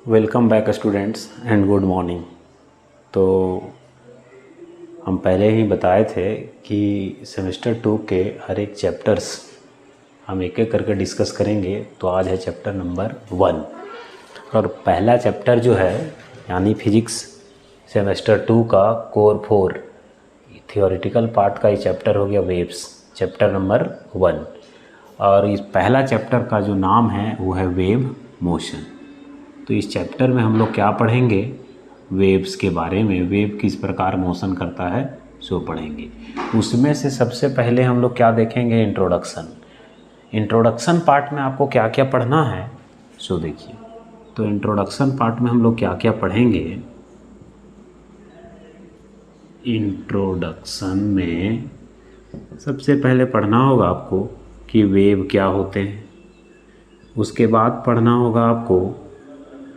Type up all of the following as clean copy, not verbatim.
Welcome back students and good morning. तो हम पहले ही बताए थे कि सेमेस्टर 2 के हर एक चैप्टर्स हम एक एक करके डिस्कस करेंगे। तो आज है चैप्टर नंबर 1 और पहला चैप्टर जो है यानी फिजिक्स सेमेस्टर 2 का कोर 4 थियोरेटिकल पार्ट का ये चैप्टर हो गया वेव्स, चैप्टर नंबर 1। और इस पहला चैप्टर का जो नाम है वो है वेव मोशन। तो इस चैप्टर में हम लोग क्या पढ़ेंगे, वेव्स के बारे में, वेव किस प्रकार मोशन करता है सो पढ़ेंगे। उसमें से सबसे पहले हम लोग क्या देखेंगे, इंट्रोडक्शन। इंट्रोडक्शन पार्ट में आपको क्या क्या पढ़ना है सो देखिए। तो इंट्रोडक्शन पार्ट में हम लोग क्या क्या पढ़ेंगे, इंट्रोडक्शन में सबसे पहले पढ़ना होगा आपको कि वेव क्या होते हैं। उसके बाद पढ़ना होगा आपको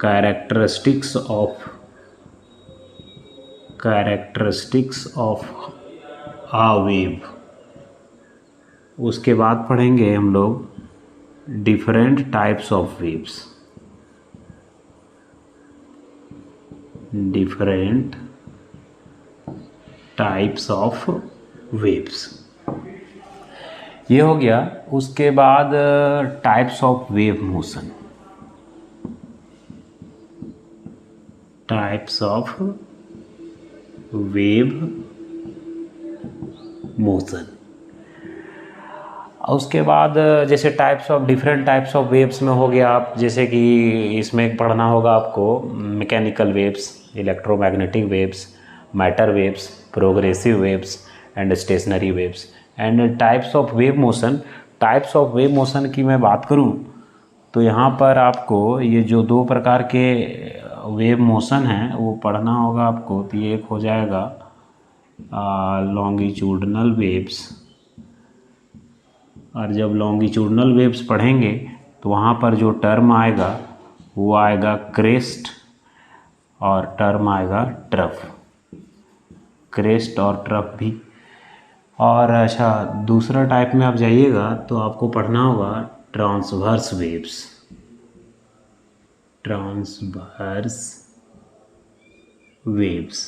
कैरेक्टरिस्टिक्स ऑफ आ वेव। उसके बाद पढ़ेंगे हम लोग different types of waves, different types of waves, ये हो गया। उसके बाद types of wave motion, types of wave motion. उसके बाद जैसे डिफरेंट टाइप्स ऑफ वेव्स में हो गया, आप जैसे कि इसमें पढ़ना होगा आपको mechanical waves, electromagnetic waves, matter waves, progressive waves and stationery waves and types of wave motion. Types of wave motion की मैं बात करूं तो यहाँ पर आपको ये जो दो प्रकार के वेव मोशन हैं वो पढ़ना होगा आपको। तो ये एक हो जाएगा लॉन्गिट्यूडनल वेव्स, और जब लॉन्गिट्यूडनल वेव्स पढ़ेंगे तो वहाँ पर जो टर्म आएगा वो आएगा क्रेस्ट और टर्म आएगा ट्रफ, क्रेस्ट और ट्रफ भी। और अच्छा, दूसरा टाइप में आप जाइएगा तो आपको पढ़ना होगा transverse waves, transverse waves.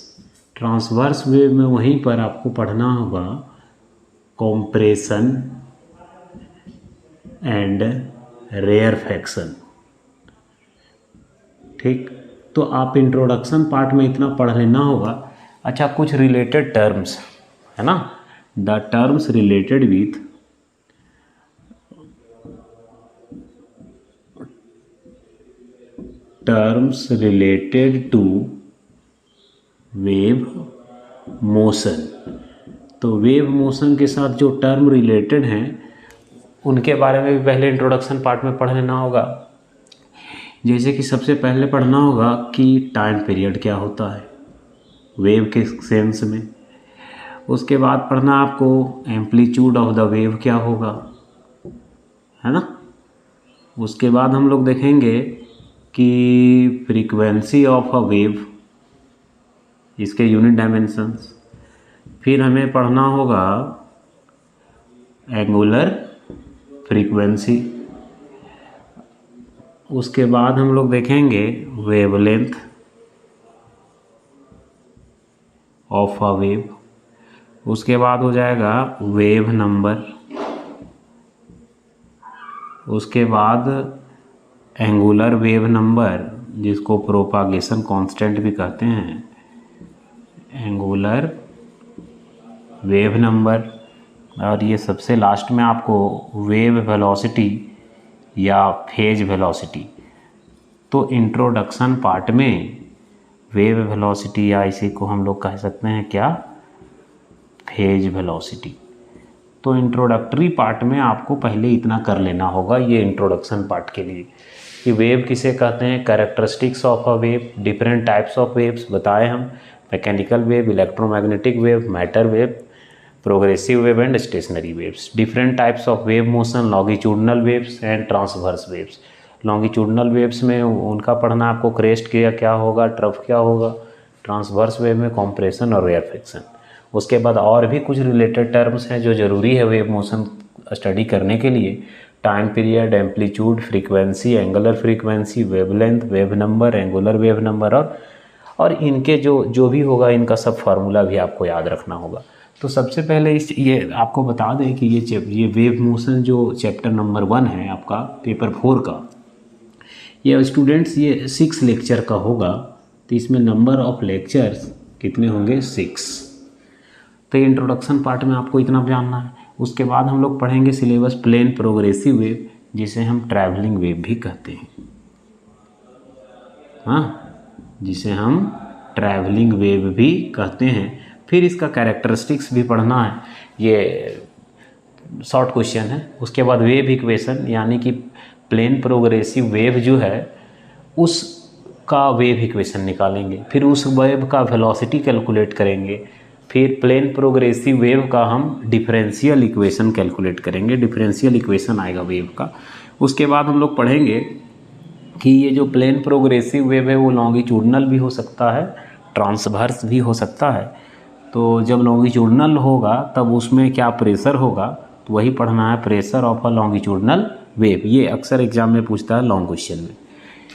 Transverse wave में वहीं पर आपको पढ़ना होगा कॉम्प्रेशन एंड रेयरफैक्शन। ठीक, तो आप इंट्रोडक्शन पार्ट में इतना पढ़ लेना होगा। अच्छा, कुछ रिलेटेड टर्म्स है ना, the terms related with terms related to wave motion. तो वेव मोशन के साथ जो टर्म रिलेटेड हैं उनके बारे में भी पहले इंट्रोडक्शन पार्ट में पढ़ लेना होगा। जैसे कि सबसे पहले पढ़ना होगा कि टाइम पीरियड क्या होता है वेव के सेंस में। उसके बाद पढ़ना आपको एम्पलीट्यूड ऑफ द वेव क्या होगा, है ना। उसके बाद हम लोग देखेंगे कि फ्रीक्वेंसी ऑफ अ वेव, इसके यूनिट डायमेंशंस। फिर हमें पढ़ना होगा एंगुलर फ्रीक्वेंसी। उसके बाद हम लोग देखेंगे वेवलेंथ ऑफ अ वेव। उसके बाद हो जाएगा वेव नंबर। उसके बाद एंगुलर वेव नंबर, जिसको प्रोपागेशन कांस्टेंट भी कहते हैं, एंगुलर वेव नंबर। और ये सबसे लास्ट में आपको वेव वेलोसिटी या फेज वेलोसिटी। तो इंट्रोडक्शन पार्ट में वेव वेलोसिटी या इसी को हम लोग कह सकते हैं क्या, फेज वेलोसिटी। तो इंट्रोडक्टरी पार्ट में आपको पहले इतना कर लेना होगा ये इंट्रोडक्शन पार्ट के लिए कि वेव किसे कहते हैं, characteristics of a wave, different types of waves बताए हम, mechanical wave, electromagnetic wave, matter wave, progressive wave and stationery waves, different types of wave motion, longitudinal waves and transverse waves. Longitudinal waves में उनका पढ़ना आपको crest क्या होगा, trough क्या होगा। ट्रांसवर्स वेव में कॉम्प्रेशन और रेयरफैक्शन। उसके बाद और भी कुछ रिलेटेड टर्म्स हैं जो ज़रूरी है वेव मोशन स्टडी करने के लिए। Time period, amplitude, frequency, angular frequency, wavelength, wave number, angular wave number और इनके जो भी होगा इनका सब फार्मूला भी आपको याद रखना होगा। तो सबसे पहले ये आपको बता दें कि ये वेव मोशन जो चैप्टर नंबर 1 है आपका पेपर 4 का, ये स्टूडेंट्स ये 6 लेक्चर का होगा। तो इसमें नंबर ऑफ लेक्चर्स कितने होंगे? 6। तो ये इंट्रोडक्शन पार्ट में आपको इतना जानना है। उसके बाद हम लोग पढ़ेंगे सिलेबस प्लेन प्रोग्रेसिव वेव, जिसे हम ट्रैवलिंग वेव भी कहते हैं, हाँ, जिसे हम ट्रैवलिंग वेव भी कहते हैं। फिर इसका कैरेक्टरिस्टिक्स भी पढ़ना है, ये शॉर्ट क्वेश्चन है। उसके बाद वेव इक्वेशन, यानी कि प्लेन प्रोग्रेसिव वेव जो है उसका वेव इक्वेशन निकालेंगे, फिर उस वेव का वेलोसिटी कैलकुलेट करेंगे, फिर प्लेन प्रोग्रेसिव वेव का हम डिफरेंशियल इक्वेशन कैलकुलेट करेंगे, डिफरेंशियल इक्वेशन आएगा वेव का। उसके बाद हम लोग पढ़ेंगे कि ये जो प्लेन प्रोग्रेसिव वेव है वो लॉन्गिट्यूडनल भी हो सकता है, ट्रांसवर्स भी हो सकता है। तो जब लॉन्गिट्यूडनल होगा तब उसमें क्या प्रेशर होगा, तो वही पढ़ना है, pressure of a longitudinal wave. ये अक्सर एग्जाम में पूछता है लॉन्ग क्वेश्चन में।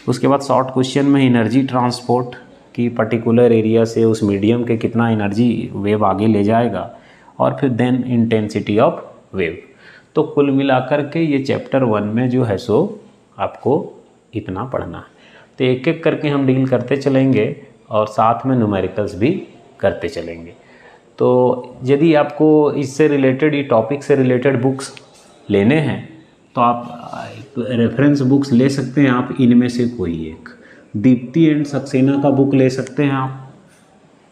उसके बाद शॉर्ट क्वेश्चन में एनर्जी ट्रांसपोर्ट की पर्टिकुलर एरिया से उस मीडियम के कितना एनर्जी वेव आगे ले जाएगा, और फिर देन इंटेंसिटी ऑफ वेव। तो कुल मिलाकर के ये चैप्टर 1 में जो है सो आपको इतना पढ़ना है। तो एक एक करके हम डील करते चलेंगे और साथ में न्यूमेरिकल्स भी करते चलेंगे। तो यदि आपको इससे रिलेटेड, ये टॉपिक से रिलेटेड बुक्स लेने हैं तो आप रेफरेंस बुक्स ले सकते हैं आप इनमें से कोई एक। दीप्ति एंड सक्सेना का बुक ले सकते हैं आप,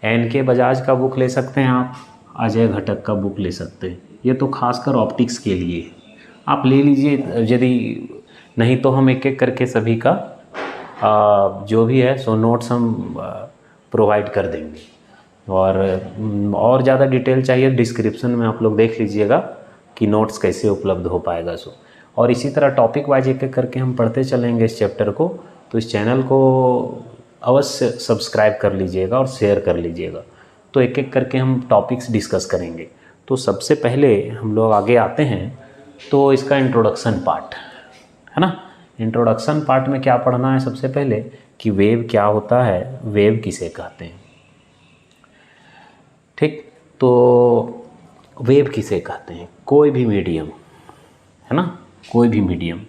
NK बजाज का बुक ले सकते हैं आप, अजय घटक का बुक ले सकते हैं। ये तो खासकर ऑप्टिक्स के लिए आप ले लीजिए। यदि नहीं तो हम एक एक करके सभी का जो भी है सो नोट्स हम प्रोवाइड कर देंगे। और ज़्यादा डिटेल चाहिए डिस्क्रिप्शन में आप लोग देख लीजिएगा कि नोट्स कैसे उपलब्ध हो पाएगा सो। और इसी तरह टॉपिक वाइज एक एक करके हम पढ़ते चलेंगे इस चैप्टर को। तो इस चैनल को अवश्य सब्सक्राइब कर लीजिएगा और शेयर कर लीजिएगा। तो एक एक करके हम टॉपिक्स डिस्कस करेंगे। तो सबसे पहले हम लोग आगे आते हैं तो इसका इंट्रोडक्शन पार्ट है ना। इंट्रोडक्शन पार्ट में क्या पढ़ना है? सबसे पहले कि वेव क्या होता है, वेव किसे कहते हैं। ठीक, तो वेव किसे कहते हैं? कोई भी मीडियम है ना, कोई भी मीडियम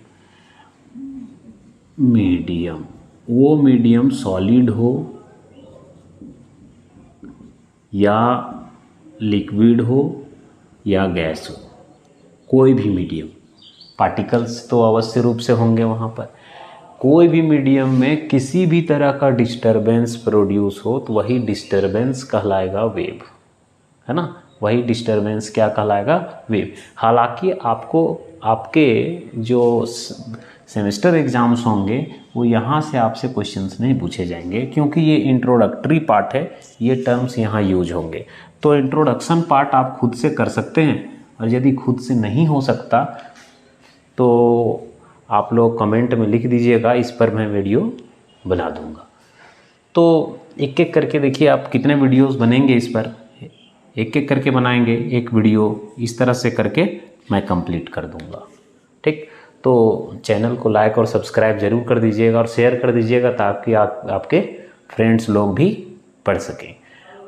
वो मीडियम सॉलिड हो या लिक्विड हो या गैस हो, कोई भी मीडियम, पार्टिकल्स तो अवश्य रूप से होंगे वहाँ पर। कोई भी मीडियम में किसी भी तरह का डिस्टरबेंस प्रोड्यूस हो तो वही डिस्टरबेंस कहलाएगा वेव, है ना। वही डिस्टरबेंस क्या कहलाएगा? वेव। हालांकि आपको आपके जो सेमेस्टर एग्जाम्स होंगे वो यहाँ से आपसे क्वेश्चंस नहीं पूछे जाएंगे, क्योंकि ये इंट्रोडक्टरी पार्ट है, ये टर्म्स यहाँ यूज होंगे। तो इंट्रोडक्शन पार्ट आप खुद से कर सकते हैं, और यदि खुद से नहीं हो सकता तो आप लोग कमेंट में लिख दीजिएगा, इस पर मैं वीडियो बना दूँगा। तो एक एक करके देखिए आप कितने वीडियोस बनेंगे इस पर, एक एक करके बनाएंगे एक वीडियो, इस तरह से करके मैं कंप्लीट कर दूंगा। ठीक, तो चैनल को लाइक और सब्सक्राइब ज़रूर कर दीजिएगा और शेयर कर दीजिएगा ताकि आपके फ्रेंड्स लोग भी पढ़ सकें।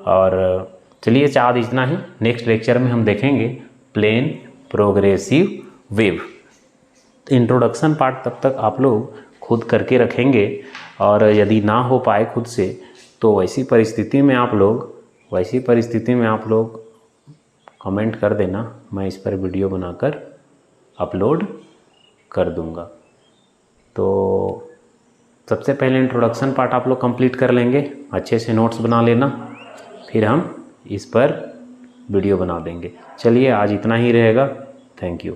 और चलिए आज इतना ही। नेक्स्ट लेक्चर में हम देखेंगे plane progressive wave. Introduction part तब तक आप लोग खुद करके रखेंगे, और यदि ना हो पाए खुद से तो वैसी परिस्थिति में आप लोग कमेंट कर देना, मैं इस पर वीडियो बनाकर अपलोड कर दूंगा। तो सबसे पहले इंट्रोडक्शन पार्ट आप लोग कंप्लीट कर लेंगे, अच्छे से नोट्स बना लेना, फिर हम इस पर वीडियो बना देंगे। चलिए आज इतना ही रहेगा। Thank you.